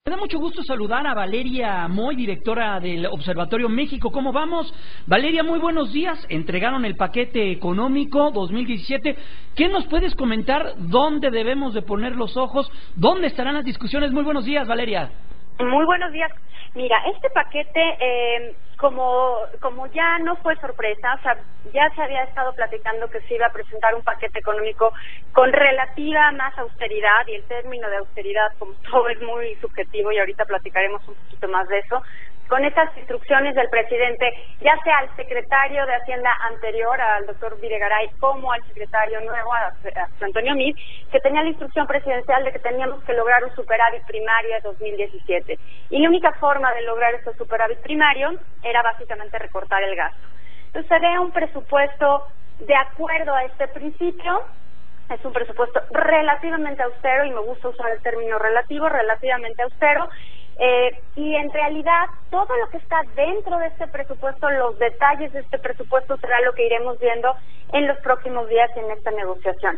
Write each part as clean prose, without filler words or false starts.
Me da mucho gusto saludar a Valeria Moy, directora del Observatorio México. ¿Cómo vamos? Valeria, muy buenos días. Entregaron el paquete económico 2017. ¿Qué nos puedes comentar? ¿Dónde debemos de poner los ojos? ¿Dónde estarán las discusiones? Muy buenos días, Valeria. Muy buenos días. Mira, este paquete, como ya no fue sorpresa, o sea, ya se había estado platicando que se iba a presentar un paquete económico con relativa más austeridad, y el término de austeridad, como todo, es muy subjetivo, y ahorita platicaremos un poquito más de eso, con estas instrucciones del presidente, ya sea al secretario de Hacienda anterior, al doctor Videgaray, como al secretario nuevo, a Antonio Meade, que tenía la instrucción presidencial de que teníamos que lograr un superávit primario de 2017. Y la única forma de lograr ese superávit primario era básicamente recortar el gasto. Entonces se ve un presupuesto de acuerdo a este principio. Es un presupuesto relativamente austero, y me gusta usar el término relativo, relativamente austero. Y en realidad todo lo que está dentro de este presupuesto, los detalles de este presupuesto, será lo que iremos viendo en los próximos días en esta negociación.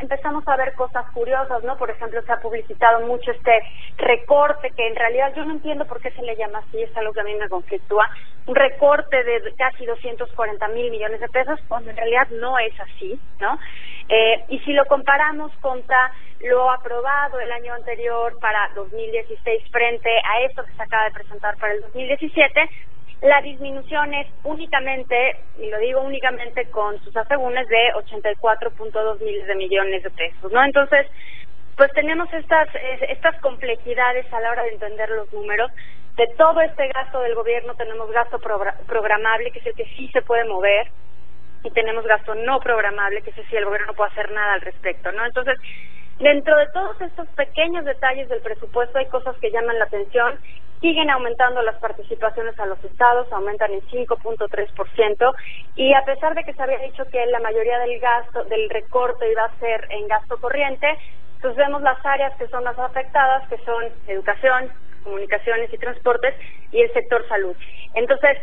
Empezamos a ver cosas curiosas, ¿no? Por ejemplo, se ha publicitado mucho este recorte, que en realidad yo no entiendo por qué se le llama así, es algo que a mí me conflictúa, un recorte de casi 240,000 millones de pesos, cuando en realidad no es así, ¿no? Y si lo comparamos contra lo aprobado el año anterior para 2016 frente a esto que se acaba de presentar para el 2017, la disminución es únicamente, y lo digo únicamente con sus asegúnes, de 84.2 miles de millones de pesos, ¿no? Entonces, pues tenemos estas complejidades a la hora de entender los números. De todo este gasto del gobierno tenemos gasto programable, que es el que sí se puede mover, y tenemos gasto no programable, que es el gobierno no puede hacer nada al respecto, ¿no? Entonces, dentro de todos estos pequeños detalles del presupuesto hay cosas que llaman la atención. Siguen aumentando las participaciones a los estados, aumentan en 5.3%, y a pesar de que se había dicho que la mayoría del gasto, del recorte, iba a ser en gasto corriente, pues vemos las áreas que son más afectadas, que son educación, comunicaciones y transportes, y el sector salud. Entonces,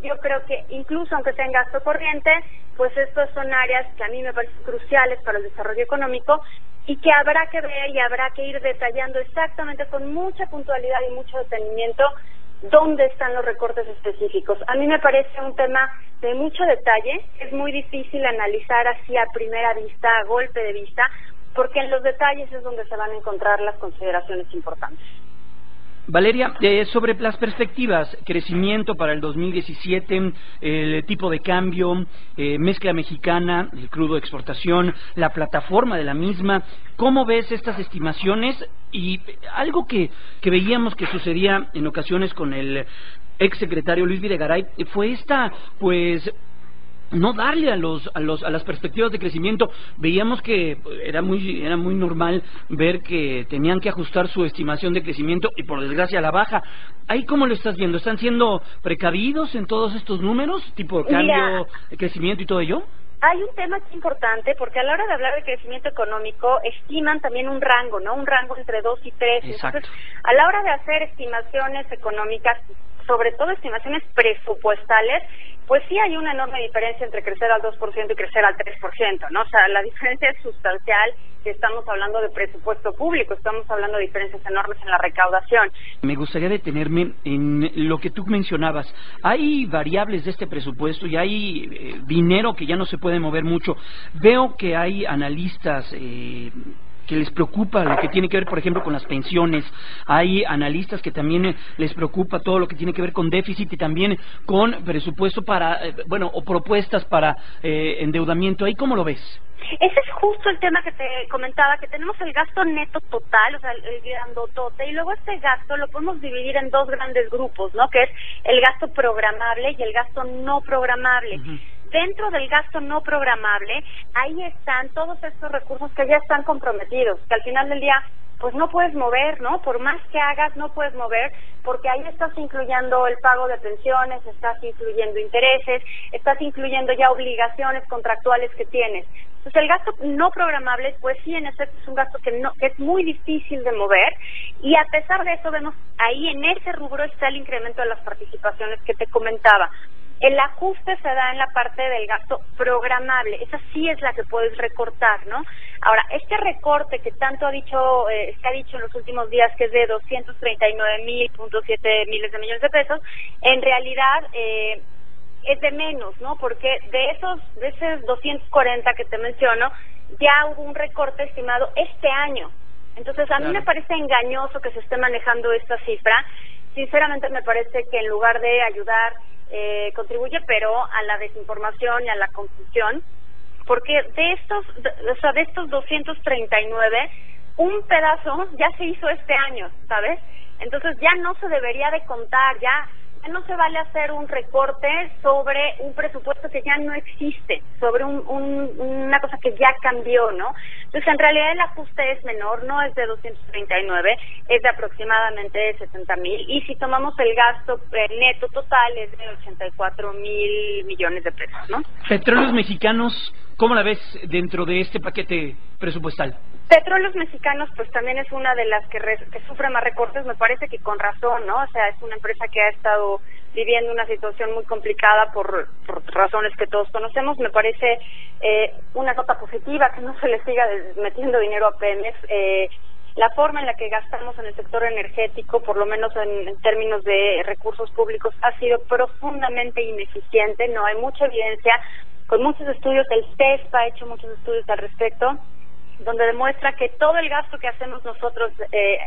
yo creo que incluso aunque sea en gasto corriente, pues estas son áreas que a mí me parecen cruciales para el desarrollo económico, y que habrá que ver y habrá que ir detallando exactamente con mucha puntualidad y mucho detenimiento dónde están los recortes específicos. A mí me parece un tema de mucho detalle, es muy difícil analizar así a primera vista, a golpe de vista, porque en los detalles es donde se van a encontrar las consideraciones importantes. Valeria, sobre las perspectivas, crecimiento para el 2017, el tipo de cambio, mezcla mexicana, el crudo de exportación, la plataforma de la misma, ¿cómo ves estas estimaciones? Y algo que veíamos que sucedía en ocasiones con el exsecretario Luis Videgaray fue no darle a las perspectivas de crecimiento. Veíamos que era muy normal ver que tenían que ajustar su estimación de crecimiento, y por desgracia a la baja. ¿Ahí cómo lo estás viendo? ¿Están siendo precavidos en todos estos números, tipo de cambio, crecimiento y todo ello? Hay un tema importante, porque a la hora de hablar de crecimiento económico estiman también un rango, ¿no? Un rango entre 2 y 3. Exacto. Entonces, a la hora de hacer estimaciones económicas, sobre todo estimaciones presupuestales, pues sí hay una enorme diferencia entre crecer al 2% y crecer al 3%, ¿no? O sea, la diferencia es sustancial. Estamos hablando de presupuesto público, estamos hablando de diferencias enormes en la recaudación. Me gustaría detenerme en lo que tú mencionabas. Hay variables de este presupuesto y hay dinero que ya no se puede mover mucho. Veo que hay analistas que les preocupa lo que tiene que ver, por ejemplo, con las pensiones. Hay analistas que también les preocupa todo lo que tiene que ver con déficit y también con presupuesto para, o propuestas para endeudamiento. ¿Ahí cómo lo ves? Ese es justo el tema que te comentaba, que tenemos el gasto neto total, o sea, el grandotote, y luego este gasto lo podemos dividir en dos grandes grupos, ¿no? Que es el gasto programable y el gasto no programable. Uh-huh. Dentro del gasto no programable, ahí están todos estos recursos que ya están comprometidos, que al final del día pues no puedes mover, ¿no? Por más que hagas, no puedes mover, porque ahí estás incluyendo el pago de pensiones, estás incluyendo intereses, estás incluyendo ya obligaciones contractuales que tienes. Entonces el gasto no programable, pues sí, en efecto es un gasto que es muy difícil de mover, y a pesar de eso vemos ahí en ese rubro está el incremento de las participaciones que te comentaba. El ajuste se da en la parte del gasto programable, esa sí es la que puedes recortar, ¿no? Ahora, este recorte que tanto se ha dicho en los últimos días, que es de 239.7 miles de millones de pesos, en realidad es de menos, ¿no? Porque de esos 240 que te menciono, ya hubo un recorte estimado este año. Entonces, a mí me parece engañoso que se esté manejando esta cifra. Sinceramente, me parece que en lugar de ayudar, contribuye, pero a la desinformación y a la confusión, porque de estos 239, un pedazo ya se hizo este año, ¿sabes? Entonces ya no se debería de contar, ya no se vale hacer un recorte sobre un presupuesto que ya no existe, sobre una cosa que ya cambió, ¿no? Entonces, en realidad el ajuste es menor, no es de 239, es de aproximadamente 70,000, y si tomamos el gasto neto total es de 84,000 millones de pesos, ¿no? Petróleos Mexicanos, ¿cómo la ves dentro de este paquete presupuestal? Petróleos Mexicanos, pues también es una de las que sufre más recortes, me parece que con razón, ¿no? O sea, es una empresa que ha estado viviendo una situación muy complicada por razones que todos conocemos. Me parece una nota positiva que no se le siga metiendo dinero a Pemex. La forma en la que gastamos en el sector energético, por lo menos en términos de recursos públicos, ha sido profundamente ineficiente. No hay mucha evidencia, con muchos estudios. El CESP ha hecho muchos estudios al respecto, donde demuestra que todo el gasto que hacemos nosotros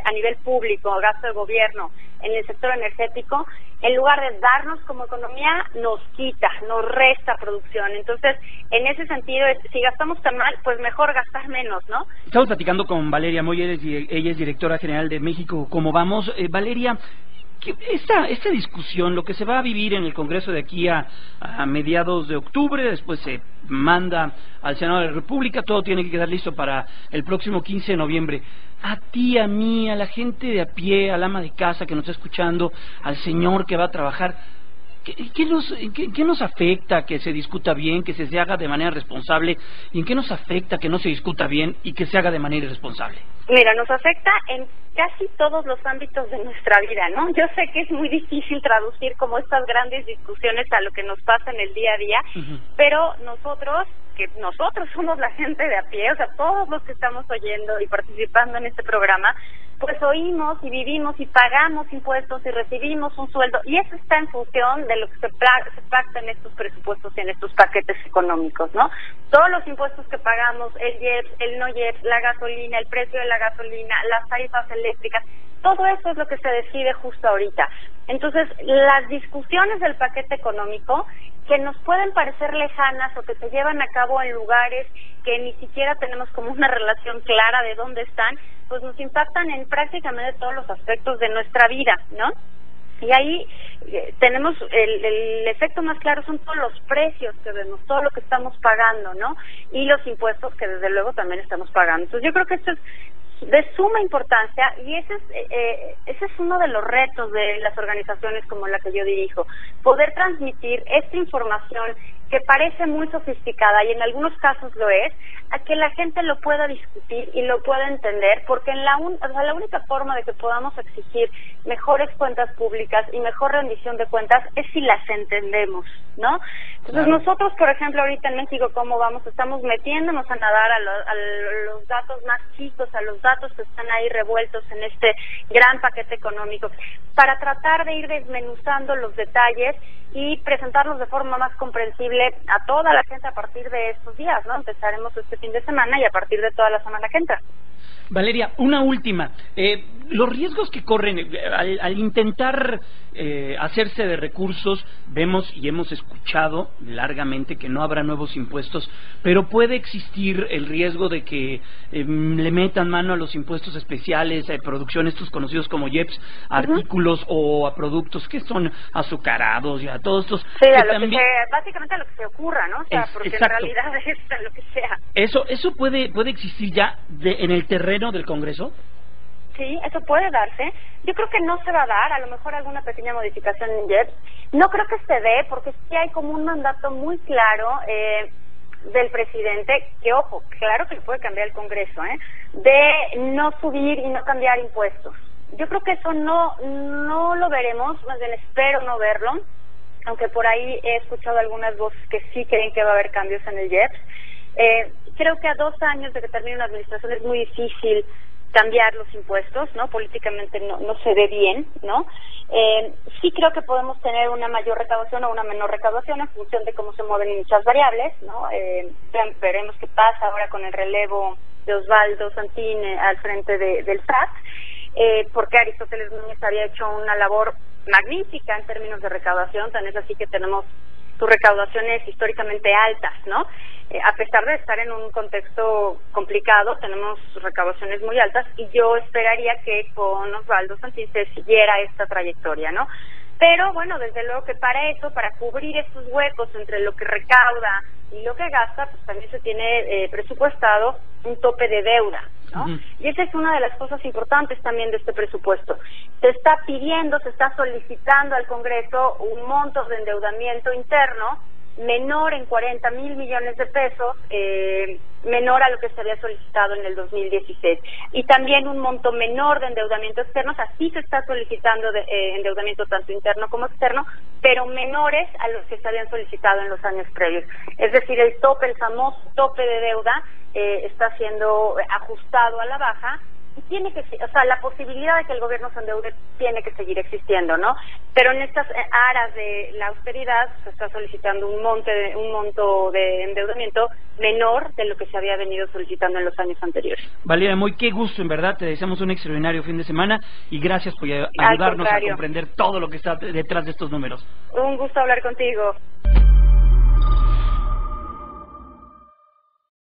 a nivel público, gasto de gobierno en el sector energético, en lugar de darnos como economía, nos quita, nos resta producción. Entonces, en ese sentido, si gastamos tan mal, pues mejor gastar menos, ¿no? Estamos platicando con Valeria Moya, ella es directora general de México ¿Cómo Vamos? Valeria, esta discusión, lo que se va a vivir en el Congreso de aquí a mediados de octubre, después se manda al Senado de la República, todo tiene que quedar listo para el próximo 15 de noviembre. A ti, a mí, a la gente de a pie, al ama de casa que nos está escuchando, al señor que va a trabajar, ¿qué nos afecta que se discuta bien, que se haga de manera responsable? ¿Y en qué nos afecta que no se discuta bien y que se haga de manera irresponsable? Mira, nos afecta en casi todos los ámbitos de nuestra vida, ¿no? Yo sé que es muy difícil traducir como estas grandes discusiones a lo que nos pasa en el día a día, pero nosotros somos la gente de a pie, o sea, todos los que estamos oyendo y participando en este programa, pues oímos y vivimos y pagamos impuestos y recibimos un sueldo, y eso está en función de lo que se pacta en estos presupuestos y en estos paquetes económicos, ¿no? Todos los impuestos que pagamos, el IEPS, el no IEPS, la gasolina, el precio de la gasolina, las tarifas eléctricas, todo eso es lo que se decide justo ahorita. Entonces, las discusiones del paquete económico, que nos pueden parecer lejanas o que se llevan a cabo en lugares que ni siquiera tenemos como una relación clara de dónde están, pues nos impactan en prácticamente todos los aspectos de nuestra vida, ¿no? Y ahí tenemos el efecto más claro, son todos los precios que vemos, todo lo que estamos pagando, ¿no? Y los impuestos que desde luego también estamos pagando. Entonces yo creo que esto es de suma importancia, y ese es uno de los retos de las organizaciones como la que yo dirijo, poder transmitir esta información que parece muy sofisticada, y en algunos casos lo es, a que la gente lo pueda discutir y lo pueda entender, porque la única forma de que podamos exigir mejores cuentas públicas y mejor rendición de cuentas es si las entendemos, ¿no? Entonces nosotros, por ejemplo, ahorita en México ¿Cómo Vamos? Estamos metiéndonos a nadar a los datos más chicos, a los datos que están ahí revueltos en este gran paquete económico, para tratar de ir desmenuzando los detalles y presentarlos de forma más comprensible a toda la gente a partir de estos días, ¿no? Empezaremos este fin de semana y a partir de toda la semana que entra. Valeria, una última. Los riesgos que corren al intentar hacerse de recursos, vemos y hemos escuchado largamente que no habrá nuevos impuestos, pero puede existir el riesgo de que le metan mano a los impuestos especiales, a producción, estos conocidos como IEPS, artículos o a productos que son azucarados y a todos estos. Sí, a lo también... básicamente a lo que se ocurra, ¿no? O sea, porque exacto. En realidad es a lo que sea. ¿Eso puede existir ya en el terreno del Congreso? Sí, eso puede darse. Yo creo que no se va a dar, a lo mejor alguna pequeña modificación en IEPS. No creo que se dé, porque sí hay como un mandato muy claro del presidente, que ojo, claro que le puede cambiar el Congreso, de no subir y no cambiar impuestos. Yo creo que eso no lo veremos, más bien espero no verlo. aunque por ahí he escuchado algunas voces que sí creen que va a haber cambios en el IEPS. Creo que a 2 años de que termine una administración es muy difícil cambiar los impuestos, ¿no? Políticamente no se ve bien, ¿no? Sí creo que podemos tener una mayor recaudación o una menor recaudación en función de cómo se mueven muchas variables, ¿no? Veremos qué pasa ahora con el relevo de Osvaldo Santín al frente del SAT, porque Aristóteles Núñez había hecho una labor magnífica en términos de recaudación, tan es así que tenemos sus recaudaciones históricamente altas, ¿no? A pesar de estar en un contexto complicado, tenemos recaudaciones muy altas y yo esperaría que con Osvaldo Santín se siguiera esta trayectoria, ¿no? Pero bueno, desde luego que para eso, para cubrir estos huecos entre lo que recauda y lo que gasta, pues también se tiene presupuestado un tope de deuda, ¿no? Y esa es una de las cosas importantes también de este presupuesto. Se está pidiendo, se está solicitando al Congreso un monto de endeudamiento interno menor en 40,000 millones de pesos, menor a lo que se había solicitado en el 2016. Y también un monto menor de endeudamiento externo, o sea, sí se está solicitando endeudamiento tanto interno como externo, pero menores a los que se habían solicitado en los años previos. Es decir, el famoso tope de deuda, está siendo ajustado a la baja, y tiene que, o sea, la posibilidad de que el gobierno se endeude tiene que seguir existiendo, ¿no? Pero en estas aras de la austeridad se está solicitando un monto de endeudamiento menor de lo que se había venido solicitando en los años anteriores. Valeria Moy, qué gusto, en verdad, te deseamos un extraordinario fin de semana y gracias por ayudarnos a comprender todo lo que está detrás de estos números. Un gusto hablar contigo.